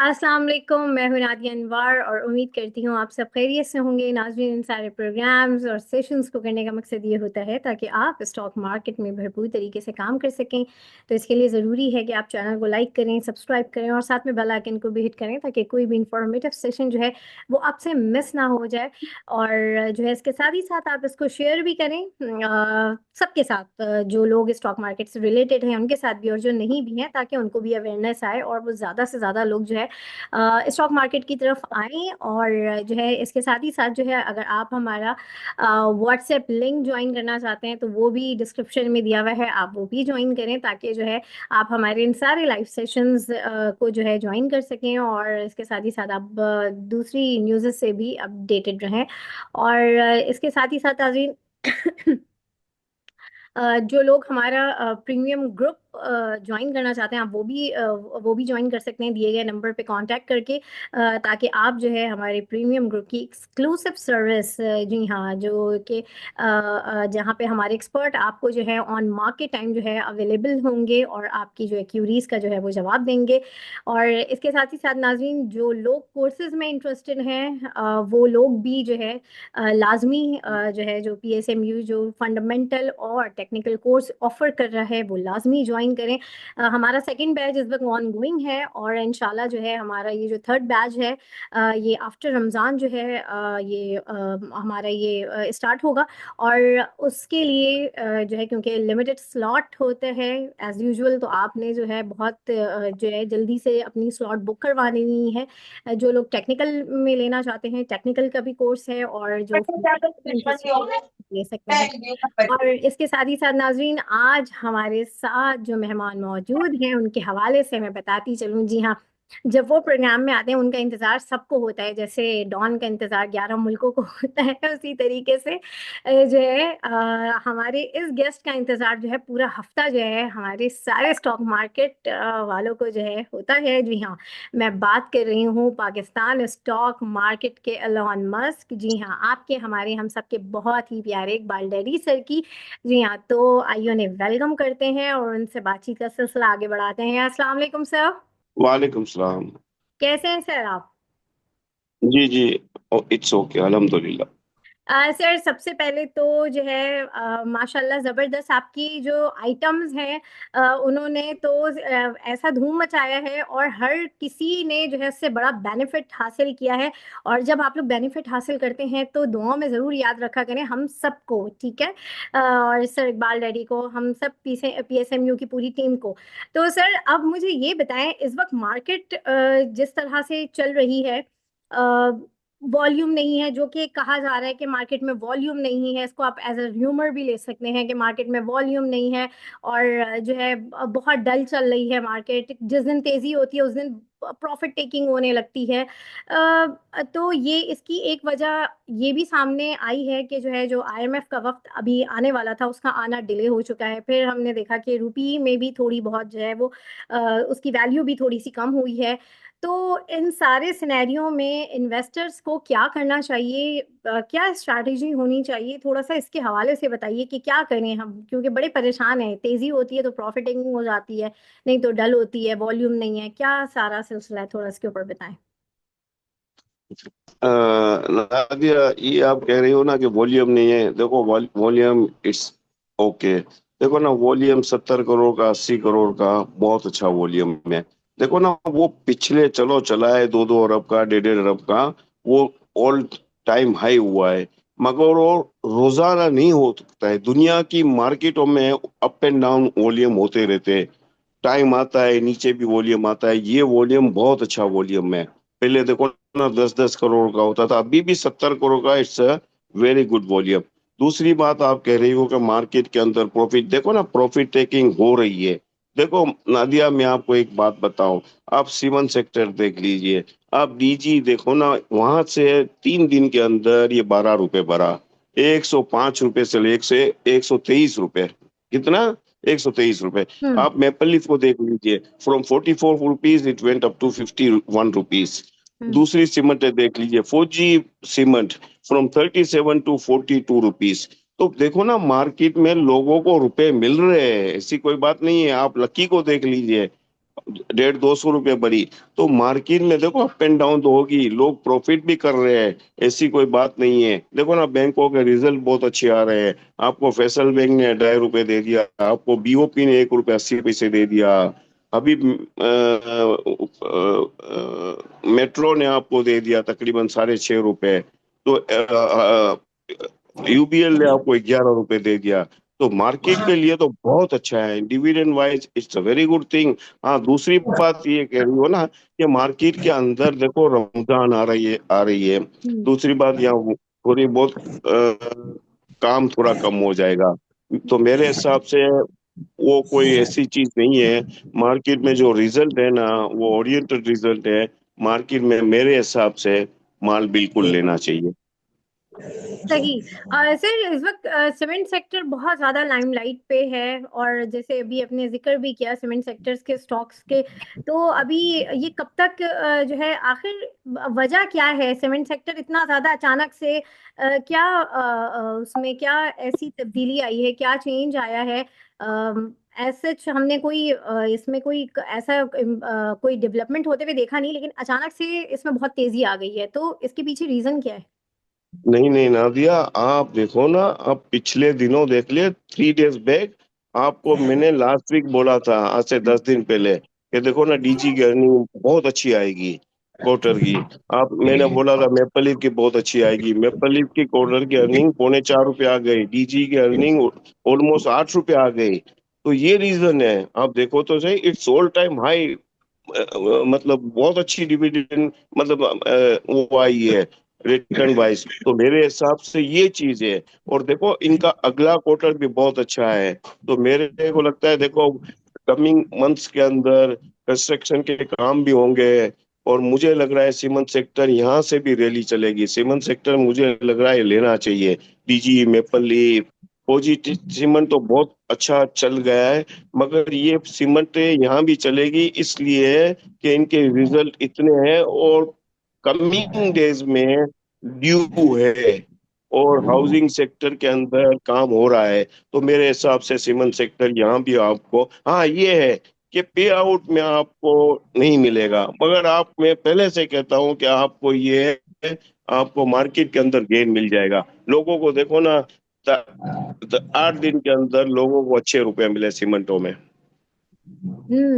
अस्सलाम वालेकुम। मैं हूं नादिया अनवर और उम्मीद करती हूँ आप सब खैरियत से होंगे। नाज़रीन, इन सारे प्रोग्राम्स और सेशंस को करने का मकसद ये होता है ताकि आप स्टॉक मार्केट में भरपूर तरीके से काम कर सकें। तो इसके लिए ज़रूरी है कि आप चैनल को लाइक करें, सब्सक्राइब करें और साथ में बेल आइकन को भी हिट करें ताकि कोई भी इंफॉर्मेटिव सेशन जो है वो आपसे मिस ना हो जाए। और जो है इसके साथ ही साथ आप इसको शेयर भी करें सबके साथ, जो लोग स्टॉक मार्केट से रिलेटेड हैं उनके साथ भी और जो नहीं भी हैं, ताकि उनको भी अवेयरनेस आए और वो ज़्यादा से ज़्यादा लोग जो है स्टॉक मार्केट की तरफ आएं। और जो है इसके साथ ही साथ जो है अगर आप हमारा व्हाट्सएप लिंक ज्वाइन करना चाहते हैं तो वो भी डिस्क्रिप्शन में दिया हुआ है, आप वो भी ज्वाइन करें ताकि जो है आप हमारे इन सारे लाइव सेशंस को जो है ज्वाइन कर सकें और इसके साथ ही साथ आप दूसरी न्यूज़ से भी अपडेटेड रहें। और इसके साथ ही साथ नाज़रीन जो लोग हमारा प्रीमियम ग्रुप ज्वाइन करना चाहते हैं आप वो भी ज्वाइन कर सकते हैं दिए गए नंबर पे कांटेक्ट करके, ताकि आप जो है हमारे प्रीमियम ग्रुप की एक्सक्लूसिव सर्विस, जी हाँ, जो कि जहाँ पे हमारे एक्सपर्ट आपको जो है ऑन मार्केट टाइम जो है अवेलेबल होंगे और आपकी जो है क्यूरीज का जो है वो जवाब देंगे। और इसके साथ ही साथ नाजरीन, जो लोग कोर्सेज में इंटरेस्टेड हैं वो लोग भी जो है लाजमी जो है जो PSMU जो फंडामेंटल और टेक्निकल कोर्स ऑफर कर रहा है वो लाजमी ज्वाइन करें। हमारा सेकंड बैच इस वक्त ऑन गोइंग है और इंशाल्लाह जो है हमारा ये जो थर्ड बैच है ये आफ्टर रमज़ान जो है ये हमारा ये स्टार्ट होगा। और उसके लिए जो है क्योंकि लिमिटेड स्लॉट होते हैं एज यूजुअल, तो आपने जो है बहुत जो है जल्दी से अपनी स्लॉट बुक करवानी है। जो लोग टेक्निकल में लेना चाहते हैं, टेक्निकल का भी कोर्स है और जो ले सकते हैं। और इसके साथ ही साथ नाजरीन, आज हमारे साथ जो मेहमान मौजूद हैं उनके हवाले से मैं बताती चलूं। जी हाँ, जब वो प्रोग्राम में आते हैं उनका इंतजार सबको होता है, जैसे डॉन का इंतजार 11 मुल्कों को होता है, उसी तरीके से जो है हमारे इस गेस्ट का इंतजार जो है पूरा हफ्ता जो है हमारे सारे स्टॉक मार्केट वालों को जो है होता है। जी हाँ, मैं बात कर रही हूँ पाकिस्तान स्टॉक मार्केट के एलोन मस्क। जी हाँ, आपके हमारे हम सबके बहुत ही प्यारे इकबाल डैडी सर की। जी हाँ, तो आइए उन्हें वेलकम करते हैं और उनसे बातचीत का सिलसिला आगे बढ़ाते हैं। अस्सलाम वालेकुम सर। वालेकुम सलाम। कैसे हैं सर आप? जी जी। इट्स ओके, अल्हम्दुलिल्लाह। सर, सबसे पहले तो जो है माशाल्लाह ज़बरदस्त आपकी जो आइटम्स हैं, उन्होंने तो ऐसा धूम मचाया है और हर किसी ने जो है उससे बड़ा बेनिफिट हासिल किया है। और जब आप लोग बेनिफिट हासिल करते हैं तो दुआओं में ज़रूर याद रखा करें हम सबको, ठीक है? और सर इकबाल डैडी को, हम सब PSMU की पूरी टीम को। तो सर अब मुझे ये बताएं, इस वक्त मार्केट जिस तरह से चल रही है, वॉल्यूम नहीं है, जो कि कहा जा रहा है कि मार्केट में वॉल्यूम नहीं है, इसको आप एज अ र्यूमर भी ले सकते हैं कि मार्केट में वॉल्यूम नहीं है और जो है बहुत डल चल रही है मार्केट। जिस दिन तेजी होती है उस दिन प्रॉफिट टेकिंग होने लगती है। तो ये इसकी एक वजह ये भी सामने आई है कि जो है जो IMF का वक्त अभी आने वाला था उसका आना डिले हो चुका है। फिर हमने देखा कि रुपी में भी थोड़ी बहुत जो है वो उसकी वैल्यू भी थोड़ी सी कम हुई है। तो इन सारे सिनेरियो में इन्वेस्टर्स को क्या करना चाहिए, क्या स्ट्रैटेजी होनी चाहिए, थोड़ा सा इसके हवाले से बताइए कि क्या करें हम, क्योंकि बड़े परेशान हैं। तेजी होती है तो प्रॉफिटिंग हो जाती है, नहीं तो डल होती है, वॉल्यूम नहीं है, क्या सारा सिलसिला है, थोड़ा इसके ऊपर बताएं। नादिया, ये आप कह रही हो ना कि वॉल्यूम नहीं है। देखो, वॉल्यूम इट्स ओके। देखो ना, वॉल्यूम 70 करोड़ का, 80 करोड़ का बहुत अच्छा वॉल्यूम है। देखो ना, वो पिछले चलो चला है 2-2 अरब का, 1.5-1.5 अरब का। वो ऑल टाइम हाई हुआ है। मगर वो रोजाना नहीं हो सकता है। दुनिया की मार्केटों में अप एंड डाउन वॉल्यूम होते रहते हैं। टाइम आता है, नीचे भी वॉल्यूम आता है। ये वॉल्यूम बहुत अच्छा वॉल्यूम है। पहले देखो ना, 10-10 करोड़ का होता था, अभी भी 70 करोड़ का। It's a very good volume. दूसरी बात आप कह रही हो कि मार्केट के अंदर प्रॉफिट, देखो ना, प्रॉफिट टेकिंग हो रही है। देखो नादिया, मैं आपको एक बात बताऊं। आप सीमेंट सेक्टर देख लीजिए, आप DG देखो ना, वहां से 3 दिन के अंदर ये 12 रुपए बढ़ा। 105 रुपए से ले 123 रुपए। कितना? 123 रुपए। हम्म। आप मेपल लीफ को देख लीजिए, from 44 rupees it went up to 51 rupees. Hmm. दूसरी सीमेंट देख लीजिए, फौजी सीमेंट, फ्रॉम 37 टू 42 रुपीज। तो देखो ना, मार्केट में लोगों को रुपए मिल रहे हैं, ऐसी कोई बात नहीं है। आप लकी को देख लीजिए, ₹150-200 बढ़ी। तो मार्केट में देखो अप एंड डाउन तो होगी, लोग प्रॉफिट भी कर रहे हैं, ऐसी कोई बात नहीं है। देखो ना बैंकों के रिजल्ट बहुत अच्छे आ रहे हैं। आपको फैसल बैंक ने ₹2.5 दे दिया, आपको बीओपी ने ₹1.80 दे दिया, अभी मेट्रो ने आपको दे दिया तकरीबन ₹6.5। तो यूबीएल ने आपको ₹11 दे दिया। तो मार्केट के लिए तो बहुत अच्छा है, dividend wise it's a very good thing. हाँ, दूसरी बात ये कह रही हो ना कि मार्केट के अंदर देखो रमजान आ रही है। हम्म। दूसरी बात यहाँ थोड़ी बहुत काम थोड़ा कम हो जाएगा। तो मेरे हिसाब से वो कोई ऐसी चीज नहीं है। मार्केट में जो रिजल्ट है ना वो ओरिएंटेड रिजल्ट है। मार्केट में मेरे हिसाब से माल बिल्कुल लेना चाहिए। सही। सर इस वक्त सीमेंट सेक्टर बहुत ज्यादा लाइमलाइट पे है, और जैसे अभी अपने जिक्र भी किया सीमेंट सेक्टर्स के स्टॉक्स के, तो अभी ये कब तक जो है आखिर वजह क्या है सीमेंट सेक्टर इतना ज्यादा अचानक से क्या उसमें क्या ऐसी तब्दीली आई है, क्या चेंज आया है? ऐसे हमने कोई इसमें कोई ऐसा कोई डेवलपमेंट होते हुए देखा नहीं, लेकिन अचानक से इसमें बहुत तेजी आ गई है, तो इसके पीछे रीजन क्या है? नहीं नहीं नादिया, आप देखो ना, आप पिछले दिनों देख लिए 3 डेज बैक। आपको मैंने लास्ट वीक बोला था, आज से 10 दिन पहले, कि देखो ना डीजी की अर्निंग बहुत अच्छी आएगी क्वार्टर की। आप मैंने बोला था मेपल लीफ की बहुत अच्छी आएगी। मेपल लीफ की क्वार्टर की अर्निंग ₹4.25 आ गई, डीजी की अर्निंग ऑलमोस्ट ₹8 आ गई। तो ये रीजन है, आप देखो तो सही, इट्स ऑल टाइम हाई। मतलब बहुत अच्छी डिविडेंड, मतलब वो आई है रिटर्न वाइज। तो मेरे हिसाब से ये चीज है। और देखो इनका अगला क्वार्टर भी बहुत अच्छा है। तो मेरे को लगता है देखो कमिंग मंथ्स के अंदर कंस्ट्रक्शन के काम भी होंगे। और मुझे लग रहा है सीमेंट सेक्टर यहाँ से भी रैली चलेगी। सीमेंट सेक्टर मुझे लग रहा है लेना चाहिए। DG, maple leaf, positive cement तो बहुत अच्छा चल गया है। मगर ये सीमेंट यहाँ भी चलेगी इसलिए कि इनके रिजल्ट इतने हैं और कमिंग डेज में ड्यू है, और हाउसिंग सेक्टर के अंदर काम हो रहा है। तो मेरे हिसाब से सीमेंट सेक्टर यहाँ भी आपको, हाँ ये है कि पे आउट में आपको नहीं मिलेगा, मगर आप, मैं पहले से कहता हूँ कि आपको ये है, आपको मार्केट के अंदर गेन मिल जाएगा। लोगों को देखो ना, 8 दिन के अंदर लोगों को अच्छे रुपए मिले सीमेंटों में।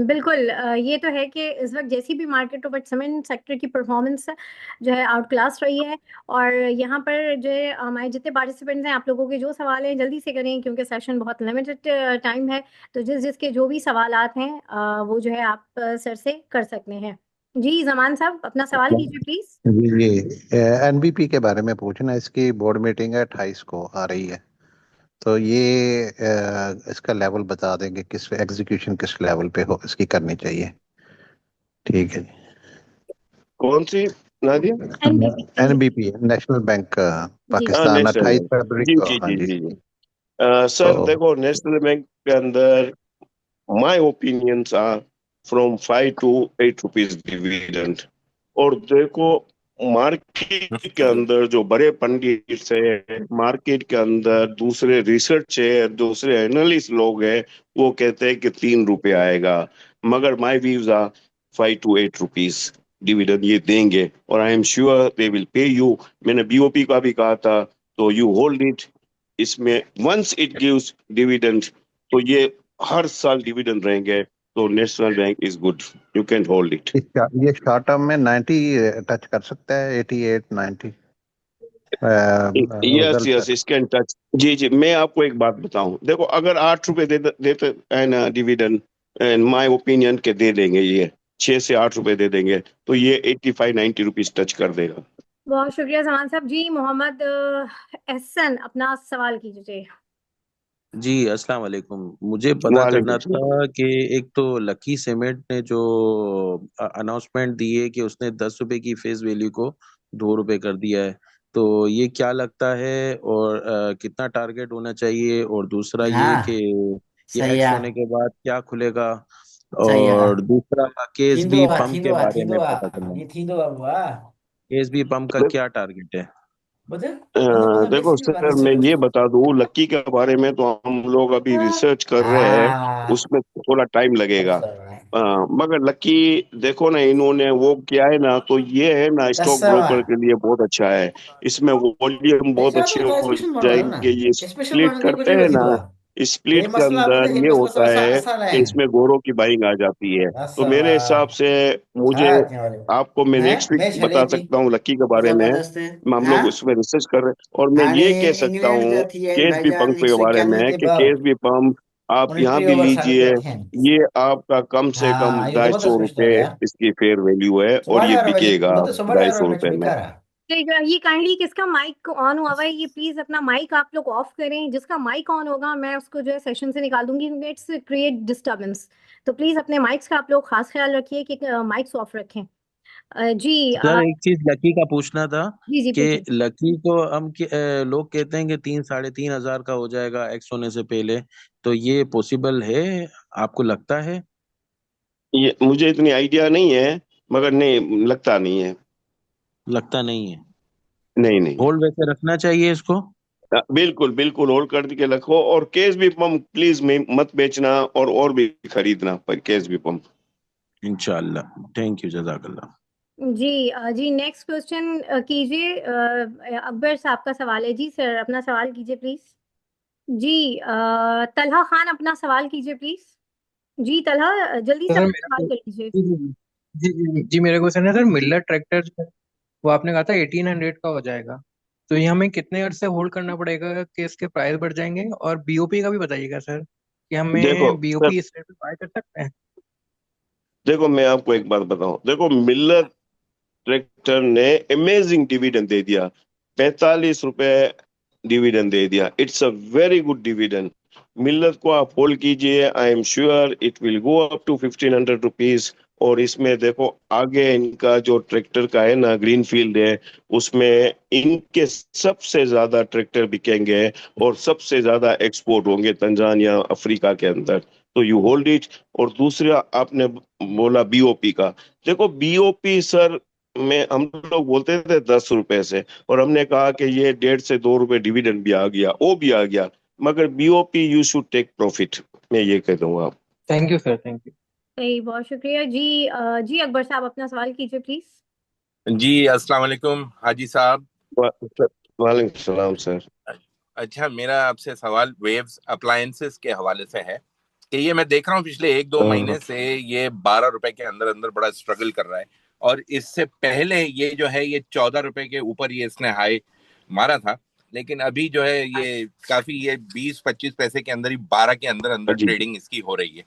बिल्कुल। ये तो है कि इस वक्त जैसी भी मार्केट हो, बट सीमेंट सेक्टर की परफॉर्मेंस जो है आउट क्लास रही है। और यहाँ पर जो है हमारे जितने पार्टिसिपेंट्स हैं, आप लोगों के जो सवाल हैं जल्दी से करें, क्योंकि सेशन बहुत लिमिटेड टाइम है। तो जिसके जो भी सवालात हैं वो जो है आप सर से कर सकते हैं। जी जमान साहब, अपना सवाल कीजिए प्लीज। जी जी, एनबीपी के बारे में पूछना। इसकी बोर्ड मीटिंग है 28 को आ रही है। तो ये इसका लेवल बता देंगे, किस एग्जीक्यूशन किस लेवल पे हो इसकी करनी चाहिए। ठीक है कौन सी नादिया? एनबीपी जी। एनबीपी। एनबीपी नेशनल बैंक जी। हाँ, पाकिस्तान नेशनल 28 बैंक। फरवरी जी को। जी हाँ जी जी। जी जी। तो सर देखो नेशनल बैंक के अंदर my opinions are from ₹5 to ₹8 dividend. और देखो मार्केट के अंदर जो बड़े पंडित है, मार्केट के अंदर दूसरे रिसर्च है, दूसरे एनालिस्ट लोग हैं, वो कहते हैं कि ₹3 आएगा। मगर my views are ₹5 to ₹8 dividend ये देंगे, और I am sure they will pay you. मैंने बीओपी का भी कहा था, तो यू होल्ड इट। इसमें वंस इट गिव्स डिविडेंड, तो ये हर साल डिविडेंड रहेंगे। तो national bank is good, you can hold it. ये शॉर्ट टर्म में 90 टच कर सकता है, 88 90 यस रिजल्ट। यस, इसके टच। जी जी, मैं आपको एक बात बताऊं, देखो अगर ₹8 देते है ना डिविडेंड, इन माय ओपिनियन के दे देंगे ये, ₹6 से ₹8 दे देंगे, तो ये 85-90 टच कर देगा। बहुत शुक्रिया जमान साहब। जी मोहम्मद एहसन, अपना सवाल कीजिए। जी अस्सलाम वालेकुम। मुझे पता करना वालेकुम था सलाम। कि एक तो लकी सीमेंट ने जो अनाउंसमेंट दी है कि उसने ₹10 की फेस वैल्यू को ₹2 कर दिया है, तो ये क्या लगता है? और कितना टारगेट होना चाहिए? और दूसरा ये कि हाँ। ये सही एक्ट है। होने के बाद क्या खुलेगा? सही है। और दूसरा केएसबी थींदो पंप थींदो के बारे थींदो में पता करना है। ये थींदो बाबू। केएसबी पंप का क्या टारगेट है? बोलते मतलब देखो बेसिकली सर, बात मैं है ये बता दूं लक्की के बारे में, तो हम लोग अभी रिसर्च कर रहे हैं, हाँ उसमें थोड़ा टाइम लगेगा। that's right. मगर लक्की, देखो ना, इन्होंने वो किया है ना, तो ये है ना, That's स्टॉक ब्रोकर के लिए बहुत अच्छा है। इसमें वॉल्यूम बहुत ऐसा तो अच्छे क्या हो स्पेशल मानो है ना जाएंगे। ये स्पेशल स्प्लिट मानो के कुछ करते नहीं हैं बची ना, तो स्प्लिट ये के मसला अंदर बोलते ये ये मसला होता सब है आसान है कि इसमें गोरों की बाइंग आ जाती है। तो मेरे हिसाब से, मुझे, हाँ क्या वाले आपको मैं हैं नेक्स्ट वीक मैं बता जलेबी सकता हूँ लक्की के बारे में। जबरदस्त है हम हाँ लोग उसमें रिसर्च कर रहे हैं, और मैं हाणे ये कह सकता इंग्लैंड हूँ जा थी आहिनि केएसबी भाईजान पंप के बारे 191 में ते कि ॿ केएसबी पंप आप यहाँ 29 भी ओवर साढे लीजिए। 3 थिया आहिनि ये आपका कम से कम हाँ इहो 250 ज़बरदस्त मैच रुपए अथव यार इसकी फेयर वैल्यू है, और सुभाणे ये वारो मैच बिकेगा मतलब सुभाणे ढाई वारो सौ मैच रुपए में। बेकार आहे ठीक है, ये काइंडली किसका माइक ऑन हुआ हुआ है, ये प्लीज अपना माइक आप लोग ऑफ करें। जिसका माइक ऑन होगा मैं उसको जो है सेशन से निकाल दूंगी, क्योंकि इट्स क्रिएट डिस्टर्बेंस। तो प्लीज अपने माइक्स का आप लोग खास ख्याल रखिए कि माइक्स ऑफ रखें। जी सर एक चीज लकी का पूछना था जी जी कि पूछिए। लकी को लोग कहते हैं कि 3 साढ़े 3 हजार का हो जाएगा एक्स होने से पहले, तो ये पॉसिबल है? आपको लगता है? ये मुझे इतनी आइडिया नहीं है, मगर नहीं, लगता नहीं है। लगता नहीं है। नहीं नहीं। होल्ड वैसे रखना चाहिए इसको? बिल्कुल बिल्कुल, होल्ड कर के रखो, और केएसबी पंप प्लीज में मत बेचना, और भी खरीदना पर केएसबी पंप। इंशाल्लाह। थैंक यू, जजाकल्लाह। जी जी नेक्स्ट क्वेश्चन कीजिए। अकबर साहब का सवाल है। जी सर अपना सवाल कीजिए प्लीज। जी तलहा खान अपना सवाल कीजिए प्लीज। जी तलहा जल्दी तो से सर अपना मेरा सवाल कर लीजिए। जी जी जी जी जी जी, मेरा क्वेश्चन है सर, मिलर ट्रैक्टर जो है, वो आपने कहा था 1800 का हो जाएगा, तो ये हमें कितने अर्से होल्ड करना पड़ेगा कि इसके प्राइस बढ़ जाएंगे? और बीओपी का भी बताइएगा सर, कि देखो हमें सर, बीओपी इस रेट पे बाय कर सकते हैं? देखो मैं आपको एक बात बताऊं, देखो मिल्लर ट्रैक्टर ने अमेजिंग डिविडेंड दे दिया, 45 रुपए डिविडेंड दे दिया। It's a very good dividend. Miller को आप होल्ड कीजिए, I am sure it will go up to 1500 rupees. और इसमें देखो आगे इनका जो ट्रैक्टर का है ना, ग्रीनफील्ड है, उसमें इनके सबसे ज्यादा ट्रैक्टर बिकेंगे, और सबसे ज्यादा एक्सपोर्ट होंगे तंजानिया, अफ्रीका के अंदर। तो यू होल्ड इट। और दूसरा आपने बोला बीओपी का। देखो बीओपी सर, में हम लोग बोलते थे 10 रुपए से, और हमने कहा कि ये 1.5 से 2 रुपए डिविडेंड भी आ गया, वो भी आ गया। मगर BOP you should take profit, मैं ये कह दूंगा। Thank you sir, thank you. सही, बहुत शुक्रिया जी। जी अकबर साहब अपना सवाल कीजिए प्लीज। जी अस्सलाम वालेकुम हाजी साहब। वालेकुम सलाम सर। अच्छा, मेरा आपसे सवाल वेव्स अप्लायंसेस के हवाले से है कि ये मैं देख रहा हूँ पिछले 1-2 महीने से ये 12 रुपए के अंदर अंदर बड़ा स्ट्रगल कर रहा है। और इससे पहले ये जो है ये 14 रुपए के ऊपर ये इसने हाई मारा था, लेकिन अभी जो है ये काफी, ये 20-25 पैसे के अंदर ही 12 के अंदर अंदर जी ट्रेडिंग इसकी हो रही है।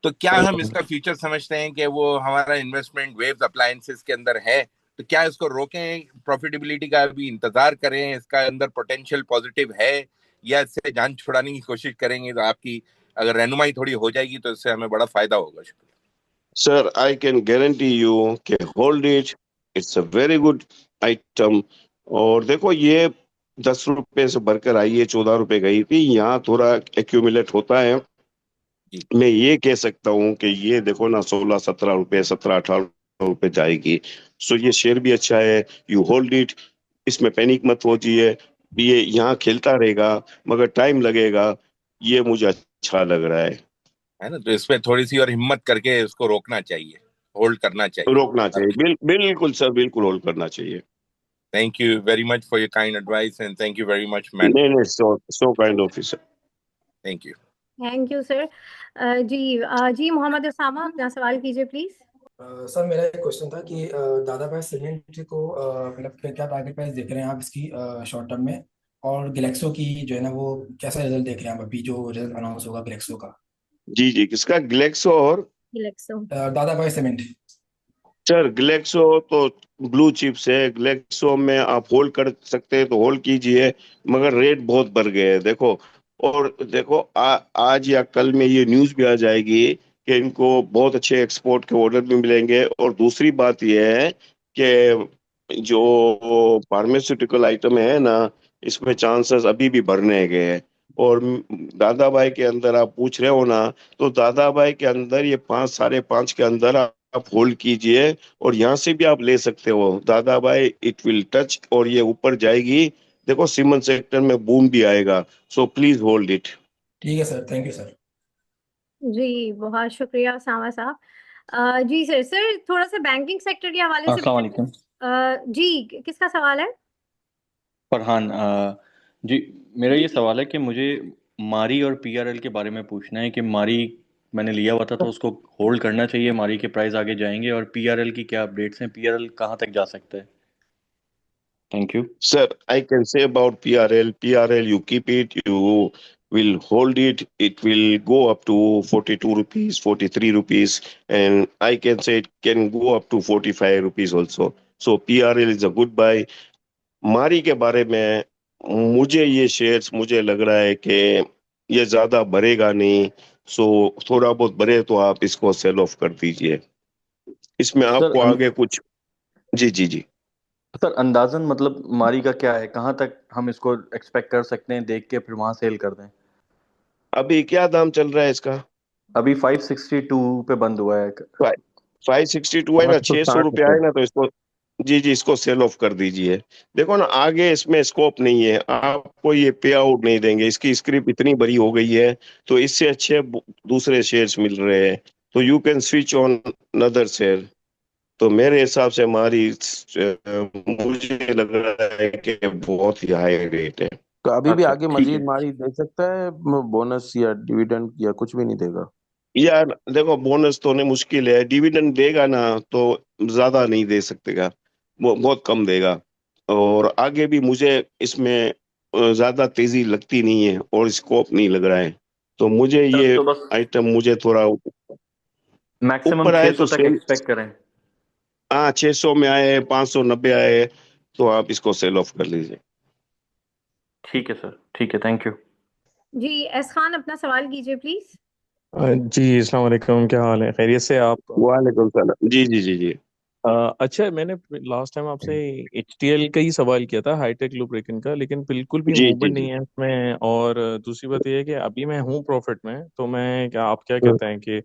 तो क्या हम इसका फ्यूचर समझते हैं कि वो हमारा इन्वेस्टमेंट वेव्स अप्लायंसेस के अंदर है? तो क्या इसको रोकें, प्रॉफिटेबिलिटी का अभी इंतजार करें, इसका अंदर पोटेंशियल पॉजिटिव है, या इससे जान छुड़ाने की कोशिश करेंगे? तो आपकी अगर रहनुमाई थोड़ी हो जाएगी तो इससे हमें बड़ा फायदा होगा। शुक्रिया। Sir, I can guarantee you कि hold it, it's a very good item. और देखो ये 10 रुपए से बढ़कर आई है, 14 रुपए गई थी, यहाँ थोड़ा एक्यूमुलेट होता है। जी मैं ये कह सकता हूँ कि ये देखो ना, 16-17 रुपए, 17-18 रुपए जाएगी। सो ये शेयर भी अच्छा है, यू होल्ड इट, इसमें पैनिक मत होजिए। ये यहाँ खेलता रहेगा, मगर टाइम लगेगा। ये मुझे अच्छा लग रहा है। है ना, तो इसमें थोड़ी सी और हिम्मत करके इसको रोकना चाहिए, होल्ड करना चाहिए। रोकना चाहिए, बिल्कुल सर, बिल्कुल होल्ड करना चाहिए। Thank you very much for your kind advice and thank you very much madam. नहीं नहीं, so so kind officer. Thank you. Thank you sir. जी जी मोहम्मद उसामा अपना सवाल कीजिए प्लीज। सर मेरा एक क्वेश्चन था कि दादा भाई सीमेंट को मतलब क्या टारगेट प्राइस देख रहे हैं आप इसकी शॉर्ट टर्म में? और गैलेक्सो की जो है ना वो कैसा रिजल्ट देख रहे हैं आप अभी जो रिजल्ट अनाउंस होगा गैलेक्सो का? जी जी, किसका? ग्लेक्सो और? रिलैक्सो। दादा भाई सीमेंट। सर ग्लेक्सो तो ब्लू चिप्स है, ग्लेक्सो में आप होल्ड कर सकते हैं तो होल्ड कीजिए, मगर रेट बहुत बढ़ गए हैं देखो। और देखो आज या कल में ये न्यूज़ भी आ जाएगी कि इनको बहुत अच्छे एक्सपोर्ट के ऑर्डर भी मिलेंगे। और दूसरी बात ये है कि जो फार्मास्यूटिकल आइटम है ना, इसमें चांसेस अभी भी बढ़ने गए हैं। और दादा भाई के अंदर आप पूछ रहे हो ना, तो दादा भाई के अंदर ये 5, 5.5 के अंदर आप होल्ड कीजिए, और यहाँ से भी आप ले सकते हो दादा भाई, इट विल टच, और ये ऊपर जाएगी देखो सीमेंट सेक्टर में बूम भी आएगा, सो प्लीज होल्ड इट। ठीक है सर, थैंक यू सर। जी बहुत शुक्रिया उसामा साहब। जी सर, थोड़ा सा बैंकिंग सेक्टर के हवाले से अस्सलाम वालेकुम। जी किसका सवाल है? फरहान, जी मेरा ये सवाल है कि मुझे मारी और पीआरएल के बारे में पूछना है कि मारी मैंने लिया हुआ था तो उसको होल्ड करना चाहिए, मारी के प्राइस आगे जाएंगे, और पीआरएल की क्या अपडेट्स हैं, पीआरएल कहाँ तक जा सकता है? Thank you. Sir, I can say about PRL. PRL, you keep it, you will hold it. It will go up to 42 rupees, 43 rupees, and I can say it can go up to 45 rupees also. So PRL is a good buy. मारी के बारे में मुझे ये shares मुझे लग रहा है कि ये ज्यादा बढ़ेगा नहीं, सो थोड़ा बहुत बढ़े तो आप इसको सेल ऑफ कर दीजिए। इसमें सर आपको आगे कुछ। जी जी जी। सर अंदाजन मतलब मारी का क्या है, कहाँ तक हम इसको एक्सपेक्ट कर सकते हैं देख के फिर वहां सेल कर दें? अभी क्या दाम चल रहा है इसका? अभी 562 पे बंद हुआ है। 562 है ना, 600 रुपया ₹560। है ना, तो इसको जी जी इसको सेल ऑफ कर दीजिए। देखो ना आगे इसमें स्कोप नहीं है, आपको ये पे आउट नहीं देंगे, इसकी स्क्रिप्ट इतनी बड़ी हो गई है, तो इससे अच्छे दूसरे शेयर्स मिल रहे हैं, तो you can switch on another share. तो मेरे हिसाब से हमारी मुझे लग रहा है कि बहुत ही हाई रेट है। तो अभी भी अच्छा आगे ठीक मजीद है। मारी दे सकता है, बोनस या डिविडेंड या कुछ भी नहीं देगा? यार देखो बोनस तो नहीं, मुश्किल है, डिविडेंड देगा ना तो ज्यादा नहीं दे सकेगा, वो बहुत कम देगा। और आगे भी मुझे इसमें ज्यादा तेजी लगती नहीं है और स्कोप नहीं लग रहा है, तो मुझे सर ये तो बस आइटम मुझे थोड़ा मैक्सिमम ऊपर आए तो 600 तक सेल। एक्सपेक्ट करें? हाँ 600 में आए, 590 आए, तो आप इसको सेल ऑफ कर लीजिए। ठीक है सर, ठीक है, thank you. G S Khan अपना सवाल कीजिए प्लीज। जी अस्सलाम वालेकुम, क्या हाल है, खैरियत से आप? वालेकुम सलाम। जी जी जी जी। अच्छा, मैंने लास्ट टाइम आपसे एचटीएल का ही सवाल किया था, हाईटेक लुब्रिकेंट का, लेकिन बिल्कुल भी जी जी मूवमेंट जी। नहीं है उसमें। और दूसरी बात यह है कि अभी मैं हूँ प्रॉफिट में, तो मैं क्या, आप क्या कहते हैं कि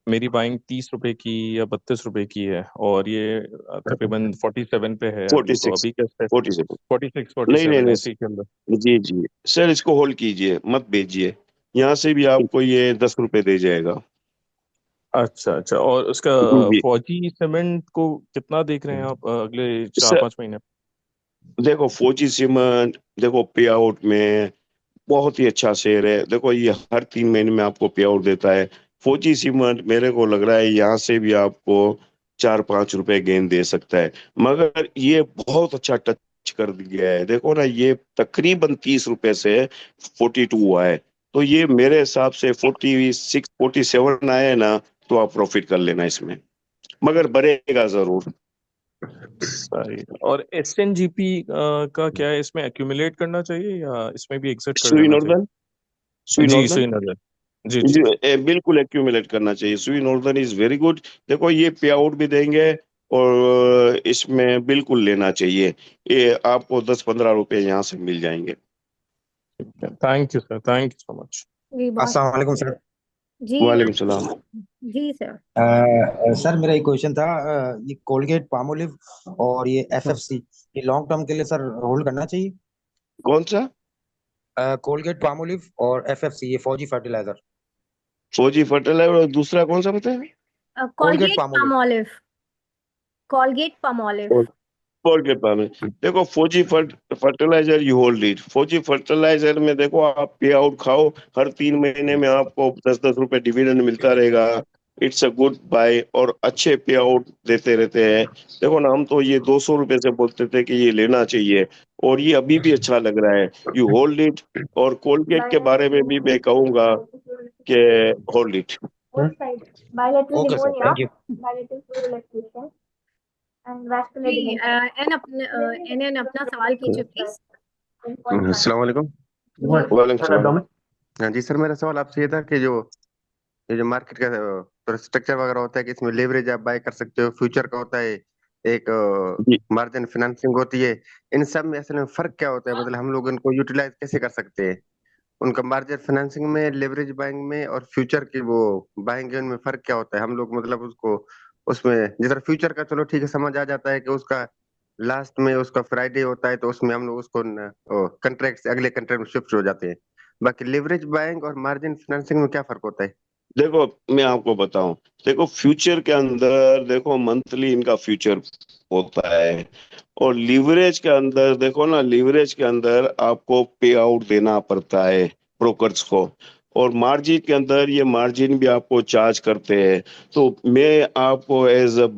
मेरी बाइंग 30 रुपए की या 32 रुपए की है, और ये तकरीबन 47 पे है अभी, तो 46। अभी कैसे? 47। 46 फोर्टी नहीं नहीं सेवन ऐसे नहीं। ही चल रहा जी जी सर, इसको होल्ड कीजिए, मत भेजिए, यहाँ से भी है? आपको ये 10 रुपए दे जाएगा। अच्छा अच्छा, और उसका जी जी। फौजी सीमेंट को कितना देख रहे हैं आप अगले चार सर पांच महीने? देखो फौजी सीमेंट, देखो पे आउट में बहुत ही अच्छा शेयर है, देखो ये हर 3 महीने में आपको पे आउट देता है। फौजी सीमेंट मेरे को लग रहा है यहाँ से भी आपको 4-5 रुपए गेंद दे सकता है, मगर ये बहुत अच्छा टच कर दिया है, देखो ना ये तकरीबन 30 रुपए से 42 हुआ है, तो ये मेरे हिसाब से 46-47 आए ना, तो आप प्रॉफिट कर लेना इसमें, मगर बढ़ेगा जरूर। सही। और एसएनजीपी का क्या है, इसमें एक्यूमुलेट करना चाहिए या इसमें भी एग्जिट कर सुई जाना नॉर्दर्न। सुई चाहिए? जी नॉर्दर्न। श्रीनगर। जी जी। जी बिल्कुल एक्यूमुलेट करना चाहिए, सुई नॉर्दर्न इज वेरी गुड। देखो ये पे आउट भी देंगे, और इसमें बिल्कुल लेना चाहिए, ये आपको 10-15 रुपए यहाँ से मिल जाएंगे। Thank you sir, thank you so much. जी बहुत अस्सलाम वालेकुम सर। जी वालेकुम सलाम। जी सर। सर मेरा एक क्वेश्चन था। ये कोलगेट पामोलिव और ये एफएफसी, ये लॉन्ग टर्म के लिए सर होल्ड करना चाहिए? कौन सा? कोलगेट पामोलिव और एफएफसी, ये फौजी फर्टिलाइजर। फौजी फर्टिलाइजर, और दूसरा कौन सा बताया? Colgate Colgate Palmolive. Palmolive. Colgate Palmolive. और के पास में देखो फौजी फर्टिलाइजर यू होल्ड इट, फौजी फर्टिलाइजर में देखो आप पे आउट खाओ, हर 3 महीने में आपको 10-10 रुपए डिविडेंड मिलता रहेगा, इट्स अ गुड बाय, और अच्छे पे आउट देते रहते हैं। देखो ना हम तो ये 200 रुपए से बोलते थे कि ये लेना चाहिए, और ये अभी भी अच्छा लग रहा है, यू होल्ड इट। और कोलगेट के बारे में भी मैं कहूंगा कि hold it. Okay sir, thank you. जी एन अपना सवाल कीजिए प्लीज। अस्सलाम वालेकुम। जी वालेकुम सलाम। हाँ जी सर, मेरा सवाल आपसे ये था कि जो ये जो मार्केट का थोड़ा स्ट्रक्चर वगैरह होता है कि इसमें लेवरेज आप बाय कर सकते हो, फ्यूचर का होता है, एक जी मार्जिन फिनेंसिंग होती है, इन सब में असल में फर्क क्या होता है? मतलब हम लोग इनको यूटिलाइज कैसे कर सकते हैं? उनका मार्जिन फिनेंसिंग में, लेवरेज बाइंग में और फ्यूचर की वो बाइंग उनमें फर्क क्या होता है? हम लोग मतलब उसको उसमें जिस तरह फ्यूचर का चलो ठीक है समझ आ जाता है कि उसका लास्ट में उसका फ्राइडे होता है तो उसमें हम लोग उसको कंट्रैक्ट से अगले कंट्रैक्ट में शिफ्ट हो जाते हैं। बाकी लिवरेज बाइंग और मार्जिन फाइनेंसिंग में क्या फर्क होता है? देखो मैं आपको बताऊं, देखो फ्यूचर के अंदर देखो मंथली इनका फ्यूचर होता है, और लीवरेज के अंदर देखो ना, लीवरेज के अंदर आपको पे आउट देना पड़ता है ब्रोकर्स को, और मार्जिन के अंदर ये मार्जिन भी आपको चार्ज करते हैं। तो मैं आपको as a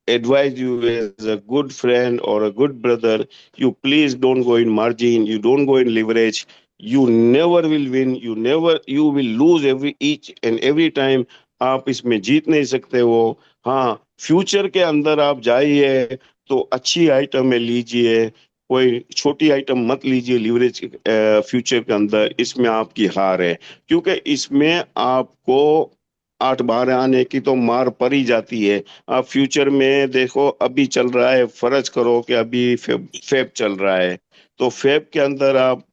advise you as a good friend or a good brother, you please don't go in margin, you don't go in leverage. You never will win, you will lose each and every time. आप इसमें जीत नहीं सकते हो। हाँ, future के अंदर आप जाइए तो अच्छी आइटम में लीजिए, कोई छोटी आइटम मत लीजिए लीवरेज फ्यूचर के अंदर, इसमें आपकी हार है। क्योंकि इसमें आपको 8-12 आने की तो मार पड़ ही जाती है। आप फ्यूचर में देखो, अभी चल रहा है, फर्ज करो कि अभी फेब चल रहा है, तो फेब के अंदर आप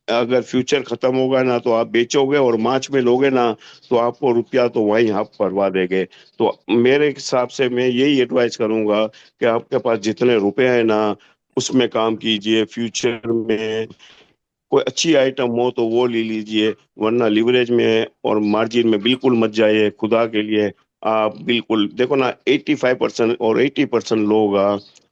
अगर फ्यूचर खत्म होगा ना तो आप बेचोगे, और मार्च में लोगे ना तो आपको रुपया तो वहीं आप परवा देंगे। तो मेरे हिसाब से मैं यही एडवाइस करूंगा कि आपके पास जितने रुपए हैं ना, उसमें काम कीजिए। फ्यूचर में कोई अच्छी आइटम हो तो वो ले लीजिए, वरना लिवरेज में और मार्जिन में बिल्कुल मत जाइए, खुदा के लिए। आप बिल्कुल देखो ना, 85% और 80% लोग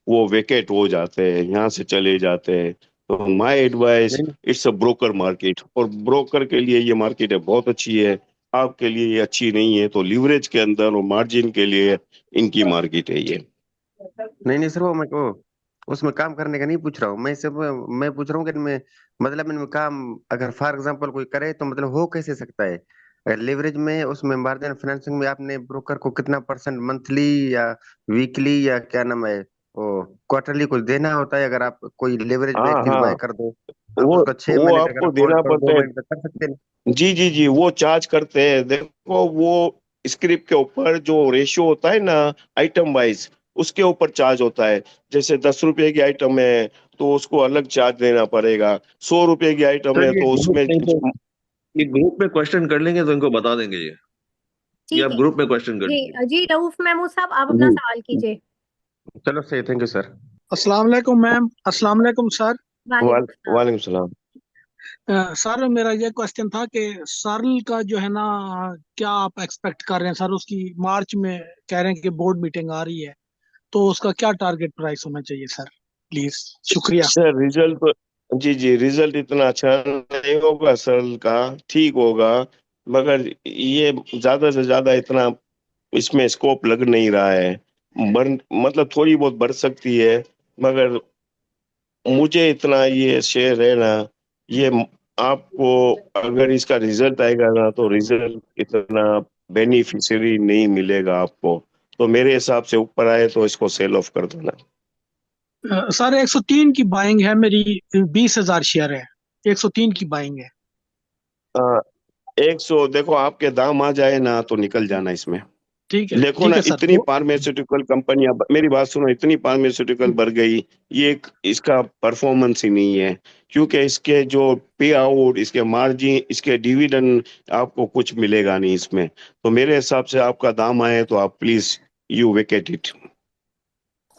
वो वेकेट हो जाते हैं, यहाँ से चले जाते हैं। तो माय एडवाइस, नहीं इट्स अ ब्रोकर मार्केट, और ब्रोकर के लिए ये मार्केट है बहुत अच्छी है। आपके लिए ये अच्छी नहीं है, तो लिवरेज के अंदर और मार्जिन के लिए इनकी मार्केट है ये। नहीं सर, वो मैं को उसमें काम करने का नहीं पूछ रहा हूँ मैं सब। मैं पूछ रहा हूँ कि इनमें मतलब इनमें काम अगर फॉर एग्जांपल कोई करे तो मतलब हो कैसे सकता है? अगर लेवरेज में उसमें मार्जिन फाइनेंसिंग में आपने ब्रोकर को कितना परसेंट मंथली या वीकली या क्या नाम है वो क्वार्टरली कुछ देना होता है? अगर आप कोई लेवरेज में हाँ एक दिन हाँ, बाय कर दो, आप वो उसको 6 महीने तक अगर आपको होल्ड देना करो, पड़ता 2 महीने है। तक कर सकते हैं? जी जी जी, वो चार्ज करते हैं। देखो वो स्क्रिप्ट के ऊपर जो रेशियो होता है ना, आइटम वाइज, उसके ऊपर चार्ज होता है। जैसे 10 रुपए की आइटम है तो उसको अलग चार्ज देना पड़ेगा, 100 रुपए की आइटम सर है ये तो ग्रुप उसमें। नहीं तो ये ग्रुप में क्वेश्चन कर लेंगे तो इनको बता देंगे ये ठीक आप है। ग्रुप में क्वेश्चन कर लीजिए। जी जी, रऊफ महमूद साहब, आप अपना जी, सवाल कीजिए। चलो सही, थैंक यू सर। अस्सलाम वालेकुम मैम, अस्सलाम वालेकुम सर। वालेकुम सलाम। वालेकुम सलाम। सर मेरा ये क्वेश्चन था कि सरल का जो है ना, क्या आप एक्सपेक्ट कर रहे हैं सर? उसकी मार्च में कह रहे हैं कि बोर्ड मीटिंग आ रही है, तो उसका क्या टारगेट प्राइस होना चाहिए सर, प्लीज? शुक्रिया। सर रिजल्ट तो, जी जी, रिजल्ट इतना अच्छा नहीं होगा सर का, ठीक होगा, मगर ये ज्यादा से ज्यादा इतना इसमें स्कोप लग नहीं रहा है। बढ़ मतलब थोड़ी बहुत बढ़ सकती है, मगर मुझे इतना ये शेयर है ना, ये आपको अगर इसका रिजल्ट आएगा ना तो रिजल्ट इतना बेनिफिशियरी नहीं मिलेगा आपको। तो मेरे हिसाब से ऊपर आए तो इसको सेल ऑफ कर देना। सर 103 की बाइंग है मेरी, 20,000 शेयर है, 103 की बाइंग है। 100 देखो, आपके दाम आ जाए ना तो निकल जाना इसमें। देखो ठीक ना, है सर। इतनी फार्मास्यूटिकल कंपनियां, मेरी बात सुनो, इतनी फार्मास्यूटिकल बढ़ गई, ये इसका परफॉर्मेंस ही नहीं है। क्योंकि इसके जो पे आउट, इसके मार्जिन, इसके डिविडेंड, आपको कुछ मिलेगा नहीं इसमें। तो मेरे हिसाब से आपका दाम आए तो आप please you vacate it.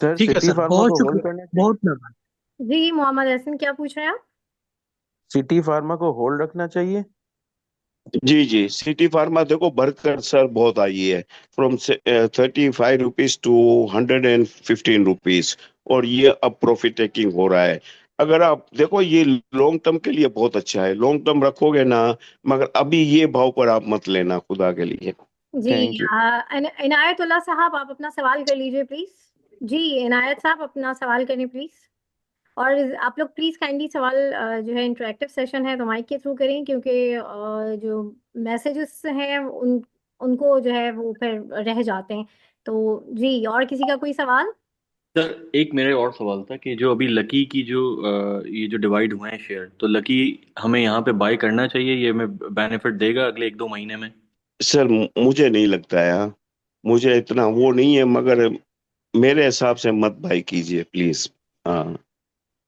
Sir ठीक है सिटी सर, फार्मा बहुत को होल्ड शुक्रिया, करना चाहिए? बहुत मेहरबानी। जी मोहम्मद हसन, क्या पूछ रहे हैं आप? सिटी फार्मा को होल्ड रखना चाहिए? जी जी, सिटी फार्मा देखो बढ़कर सर बहुत आई है, फ्रॉम 35 रुपीज टू 115 रुपीज, और ये अब प्रॉफिट टेकिंग हो रहा है। अगर आप देखो, ये लॉन्ग टर्म के लिए बहुत अच्छा है, लॉन्ग टर्म रखोगे ना, मगर अभी ये भाव पर आप मत लेना, खुदा के लिए। जी थैंक यू। इनायतुल्लाह साहब, आप अपना सवाल कर लीजिए प्लीज। जी इनायत साहब, अपना सवाल करें प्लीज। और आप लोग प्लीज काइंडली सवाल जो है, इंटरेक्टिव सेशन है तो माइक के थ्रू करें, क्योंकि जो मैसेजेस हैं उनको जो है वो फिर रह जाते हैं। तो जी, और किसी का कोई सवाल? सर एक मेरे और सवाल था कि जो अभी लकी की जो ये जो डिवाइड हुए हैं शेयर, तो लकी हमें यहाँ पे बाय करना चाहिए? ये हमें बेनिफिट देगा अगले 1-2 महीने में? सर मुझे नहीं लगता है, हाँ, मुझे इतना वो नहीं है, मगर मेरे हिसाब से मत बाई कीजिए प्लीज। हाँ,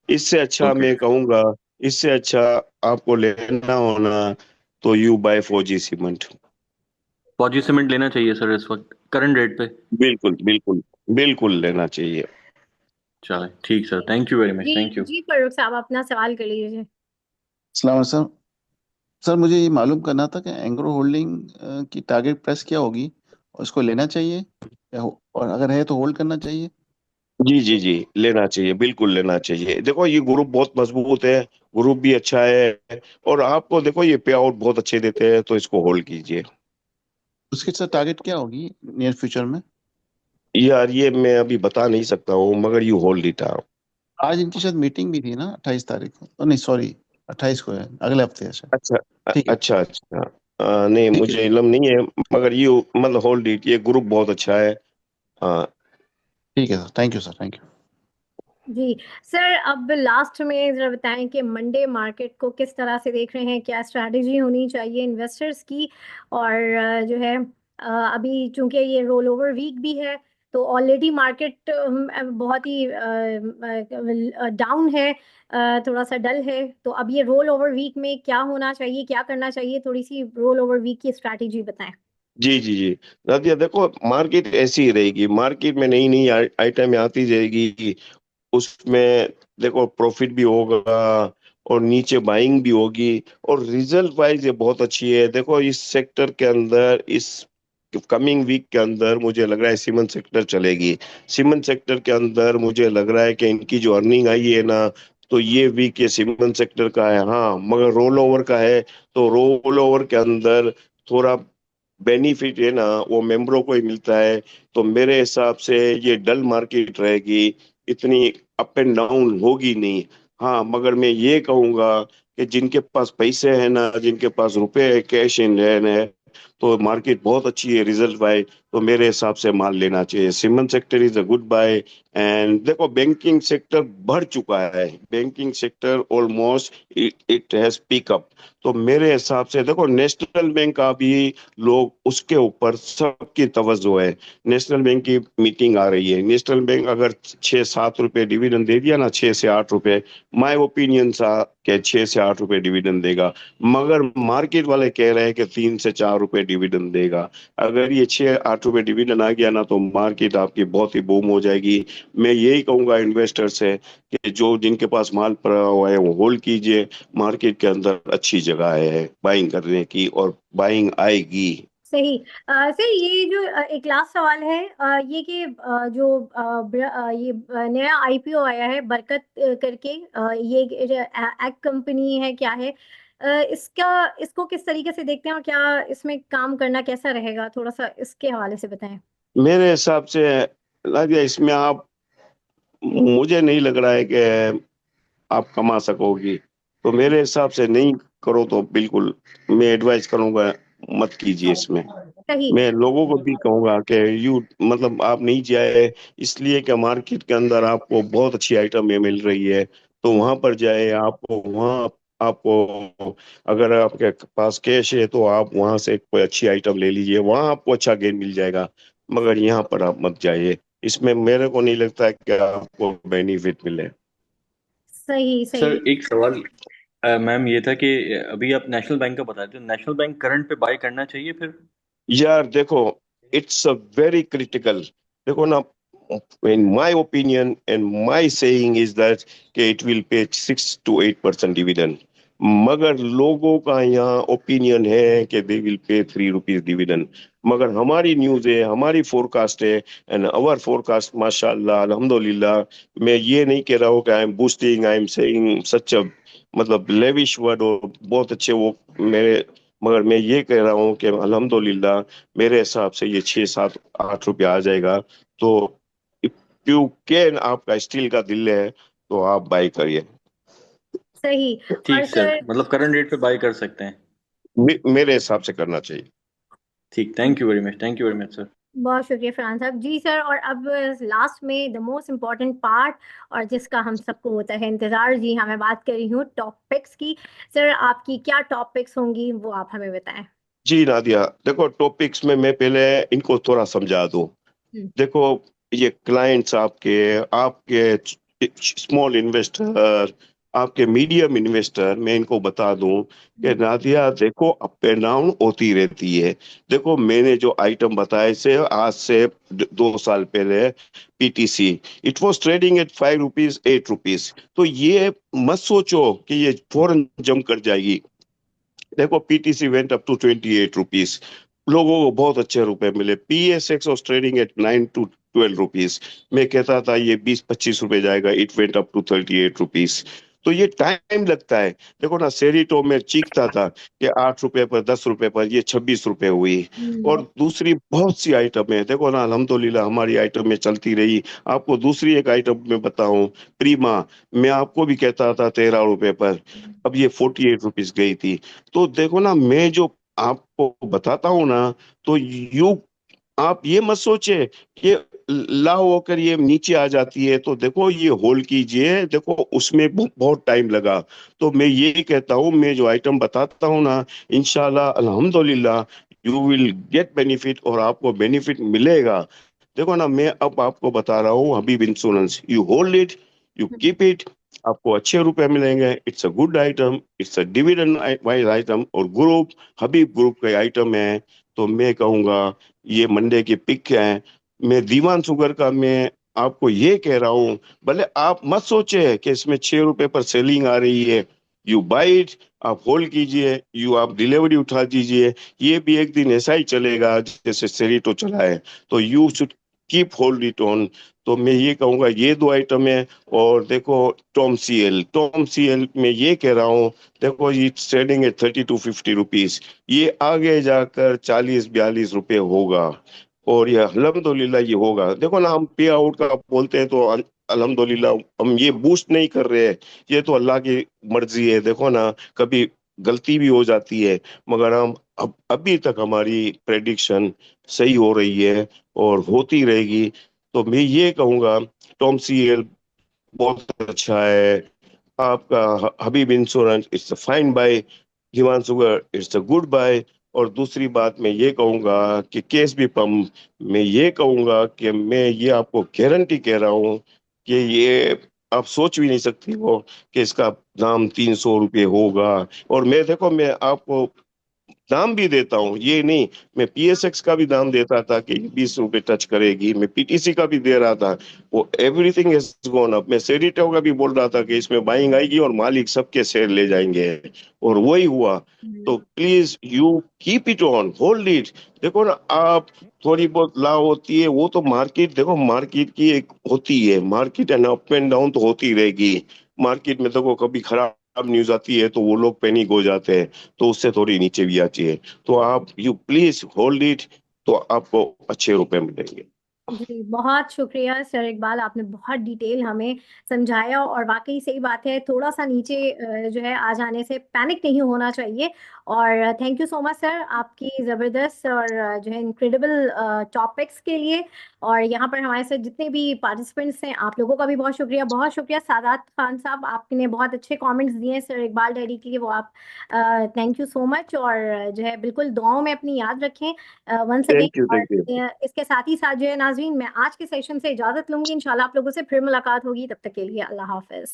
इससे अच्छा ओके। मैं कहूंगा, इससे अच्छा आपको लेना होना तो यू बाय फौजी सीमेंट। फौजी सीमेंट लेना चाहिए सर इस वक्त करंट रेट पे? बिल्कुल बिल्कुल, बिल्कुल लेना चाहिए। चले ठीक sir, thank you very much, जी थैंक यू। जी फारूक साहब अपना सवाल कर लीजिए। सलाम सर। सर मुझे ये मालूम करना था कि एंग्रो होल्डिंग की टारगेट प्राइस क्या होगी और इसको लेना चाहिए और अगर है तो होल्ड करना चाहिए। जी जी जी, लेना चाहिए, बिल्कुल लेना चाहिए। देखो ये ग्रुप बहुत मजबूत है, ग्रुप भी अच्छा है, और आपको देखो ये पे आउट बहुत अच्छे देते हैं, तो इसको होल्ड कीजिए। उसकी सर टारगेट क्या होगी नियर फ्यूचर में। यार ये मैं अभी बता नहीं सकता हूँ, मगर यू होल्ड इट। आज इनकी शायद मीटिंग भी थी ना 28 तारीख को, नहीं सॉरी 28 को है, अगले हफ्ते है शायद। अच्छा ठीक है। अच्छा अच्छा। नहीं, ठीक है। मुझे इल्म नहीं है, मगर ये मतलब होल्ड इट, ये ग्रुप बहुत अच्छा है। हाँ। ठीक है sir, thank you sir, thank you. जी सर, अब लास्ट में जरा बताएं कि मंडे मार्केट को किस तरह से देख रहे हैं, क्या स्ट्रैटेजी होनी चाहिए इन्वेस्टर्स की। और जो है अभी चूंकि ये रोल ओवर वीक भी है, तो ऑलरेडी मार्केट बहुत ही डाउन है, थोड़ा सा डल है। तो अब ये रोल ओवर वीक में क्या होना चाहिए, क्या करना चाहिए, थोड़ी सी रोल ओवर वीक की स्ट्रैटेजी बताएं। जी जी जी। नादिया देखो, मार्केट ऐसी ही रहेगी, मार्केट में नई नई आइटम आती जाएगी, उसमें देखो प्रॉफिट भी होगा और नीचे बाइंग भी होगी, और रिजल्ट वाइज ये बहुत अच्छी है। देखो इस सेक्टर के अंदर इस कमिंग वीक के अंदर मुझे लग रहा है सीमेंट सेक्टर चलेगी। सीमेंट सेक्टर के अंदर मुझे लग रहा है कि इनकी जो अर्निंग आई है ना, तो ये वीक ये सीमेंट सेक्टर का है। हाँ, मगर रोल ओवर का है, तो रोल ओवर के अंदर थोड़ा बेनिफिट है ना, वो मेंबरों को ही मिलता है। तो मेरे हिसाब से ये डल मार्केट रहेगी, इतनी अप एंड डाउन होगी नहीं। हाँ, मगर मैं ये कहूंगा कि जिनके पास पैसे हैं ना, जिनके पास रुपए है, कैश इन हैंड है, तो मार्केट बहुत अच्छी है रिजल्ट बाय, तो मेरे हिसाब से माल लेना चाहिए। Cement sector is a good buy. And देखो बैंकिंग सेक्टर बढ़ चुका है, banking sector almost it has pick up. तो मेरे हिसाब से देखो नेशनल बैंक का भी लोग उसके ऊपर सबकी तवज्जो है। नेशनल बैंक की मीटिंग आ रही है, नेशनल बैंक अगर 6-7 रुपए डिविडेंड दे दिया ना, 6 से 8 रुपए, माय ओपिनियन सा कि 6 से 8 रुपए डिविडेंड देगा। मगर मार्केट वाले कह रहे हैं कि 3 से 4 रुपए डिविडेंड देगा। अगर ये 6-8 रुपए डिविडेंड आ गया ना, तो मार्केट आपकी बहुत ही बूम हो जाएगी। मैं यही कहूंगा इन्वेस्टर से कि जो जिनके पास माल पड़ा हुआ है वो होल्ड कीजिए, मार्केट के अंदर अच्छी जगह है बाइंग करने की, और बाइंग आएगी। सही। सर ये जो एक लास्ट सवाल है, ये कि जो ये नया आईपीओ आया है बरकत करके, ये एक कंपनी है क्या है, इसका इसको किस तरीके से देखते हैं और क्या इसमें काम करना कैसा रहेगा, थोड़ा सा इसके हवाले से बताएं। मेरे हिसाब से लादिया इसमें आप, मुझे नहीं लग रहा है कि आप कमा सकोगी, तो मेरे हिसाब से नहीं करो तो बिल्कुल मैं एडवाइस करूंगा मत कीजिए इसमें। सही। मैं लोगों को भी कहूंगा कि यू मतलब आप नहीं जाए, इसलिए कि मार्केट के अंदर आपको बहुत अच्छी आइटम ये मिल रही है, तो वहां पर जाए। आपको वहां आपको अगर आपके पास कैश है तो आप वहां से कोई अच्छी आइटम ले लीजिए, वहां आपको अच्छा गेन मिल जाएगा। मगर यहाँ पर आप मत जाइए, इसमें मेरे को नहीं लगता है कि आपको बेनिफिट मिले। सही सही। सर एक सवाल मैम ये था कि अभी आप नेशनल बैंक का बताए थे, नेशनल बैंक करंट पे बाय करना चाहिए फिर। यार देखो, इट्स अ वेरी क्रिटिकल। देखो ना, in my opinion and my saying is that कि it will pay 6 to 8% dividend. मगर लोगों का यहाँ ओपिनियन है कि दे विल पे 3 रुपीज डिविडेंड। मगर हमारी न्यूज है, हमारी फोरकास्ट है, एंड आवर फोरकास्ट माशाल्लाह अल्हम्दुलिल्लाह। मैं ये नहीं कह रहा हूँ कि I am boosting, I am saying such a मतलब लेविश वर्ड और बहुत अच्छे वो मेरे, मगर मैं ये कह रहा हूँ कि अल्हम्दुलिल्लाह मेरे हिसाब से ये 6-7-8 रुपये आ जाएगा। तो यू कैन, आपका स्टील का दिल है तो आप बाई करिए। सही। और ठीक सर, सर मतलब करंट रेट पे बाय कर सकते हैं। मेरे हिसाब से करना चाहिए। ठीक, thank you very much, thank you very much sir. बहुत शुक्रिया फरहान साहब। जी सर, और अब लास्ट में द मोस्ट इम्पॉर्टेंट पार्ट, और जिसका हम सबको होता है इंतजार। जी हाँ, मैं बात कर रही हूँ टॉपिक्स की। सर आपकी क्या टॉपिक्स होंगी वो आप हमें बताएं। जी नादिया, देखो टॉपिक्स में मैं पहले इनको थोड़ा समझा दूं। हम्म। देखो, ये क्लाइंट्स आपके आपके स्मॉल इन्वेस्टर आपके मीडियम इन्वेस्टर, मैं इनको बता दूं कि नादिया देखो अप एंड डाउन होती रहती है। देखो मैंने जो आइटम बताए से आज से 2 साल पहले PTC it was trading eight 5 rupees 8 rupees, तो ये मत सोचो कि ये फौरन जंप कर जाएगी। देखो PTC went up to 28 rupees, लोगों को बहुत अच्छे रुपए मिले। PSX was trading at 9 to 12 rupees, मैं कहता था ये 20-25 रुपए जाएगा, it went up to 38 rupees. तो ये टाइम लगता है। देखो ना सेरिटो में चीखता था कि 8 रुपए पर 10 रुपए पर, ये 26 रुपए हुई। और दूसरी बहुत सी आइटम है, देखो ना अल्हम्दुलिल्लाह हमारी आइटम में चलती रही। आपको दूसरी एक आइटम में बताऊं, प्रीमा, मैं आपको भी कहता था 13 रुपए पर, अब ये 48 रुपीज गई थी। तो देखो ना मैं जो आपको बताता हूँ ना, तो आप ये मत सोचे कि लाओ होकर ये नीचे आ जाती है। तो देखो ये होल्ड कीजिए, देखो उसमें बहुत टाइम लगा। तो मैं यही कहता हूँ, मैं जो आइटम बताता हूँ ना, इंशाल्लाह अल्हम्दुलिल्लाह यू विल गेट बेनिफिट, और आपको बेनिफिट मिलेगा। देखो ना मैं अब आपको बता रहा हूँ, Habib insurance, you hold it, you keep it, आपको अच्छे रुपए मिलेंगे। It's a good item, it's a dividend wise item, और ग्रुप हबीब ग्रुप का आइटम है। तो मैं कहूंगा ये मंडे की पिक है। मैं दीवान शुगर का मैं आपको ये कह रहा हूँ, भले आप मत सोचे कि इसमें 6 रुपए पर सेलिंग आ रही है, यू बाई इट, आप होल्ड कीजिए, आप डिलीवरी उठा दीजिए। ये भी एक दिन ऐसा ही चलेगा जैसे सेरिटो चला है। तो you should keep hold it on. तो मैं ये कहूंगा ये 2 आइटम है। और देखो टॉम सी एल में ये कह रहा हूँ, देखो ये ट्रेडिंग है 30 to 50 रुपीज, ये आगे जाकर 40-42 रुपए होगा, और ये अल्हम्दुलिल्लाह ये होगा। देखो ना हम पे आउट का बोलते हैं तो अल्हम्दुलिल्लाह हम ये बूस्ट नहीं कर रहे हैं, ये तो अल्लाह की मर्जी है। देखो ना कभी गलती भी हो जाती है, मगर हम अभी तक हमारी प्रेडिक्शन सही हो रही है और होती रहेगी। तो मैं ये कहूंगा टॉम सी एल बहुत अच्छा है। आपका Habib insurance it's a fine buy, Dewan sugar it's a good buy. और दूसरी बात मैं ये कहूंगा कि केस भी पंप, मैं ये कहूंगा कि मैं ये आपको गारंटी कह रहा हूँ कि ये आप सोच भी नहीं सकती हो कि इसका दाम 300 रुपये होगा। और मैं देखो मैं आपको दाम भी देता हूँ, ये नहीं, मैं पीएसएक्स का भी दाम देता था कि 20 रुपए टच करेगी, मैं पीटीसी का भी दे रहा था, वो एवरीथिंग इज गॉन अप। मैं सेरिटो का भी बोल रहा था कि इसमें बाइंग आएगी और मालिक सबके शेयर ले जाएंगे, और वही हुआ। तो please you keep it on, hold it. देखो ना आप थोड़ी बहुत लाभ होती है, वो तो मार्केट, देखो मार्केट की एक होती है, market and up and down तो होती रहेगी। मार्केट में देखो कभी खराब न्यूज आती है तो वो लोग पैनिक हो जाते हैं, तो उससे थोड़ी नीचे भी आती है। तो आप यू प्लीज होल्ड इट, तो आपको अच्छे रुपए मिलेंगे। जी बहुत शुक्रिया सर इकबाल, आपने बहुत डिटेल हमें समझाया, और वाकई सही बात है, थोड़ा सा नीचे जो है आ जाने से पैनिक नहीं होना चाहिए। और thank you so much sir आपकी ज़बरदस्त और जो है इनक्रेडिबल टॉपिक्स के लिए। और यहाँ पर हमारे साथ जितने भी पार्टिसिपेंट्स हैं, आप लोगों का भी बहुत शुक्रिया। बहुत शुक्रिया सादात खान साहब, आपने बहुत अच्छे कमेंट्स दिए हैं सर इकबाल डैडी के लिए, वो आप थैंक यू सो मच। और जो है बिल्कुल दुआओं में अपनी याद रखें once again. Thank you, thank you. और इसके साथ ही साथ जो है नाज़रीन, मैं आज के सेशन से इजाजत लूंगी। इंशाल्लाह आप लोगों से फिर मुलाकात होगी, तब तक के लिए अल्लाह हाफिज।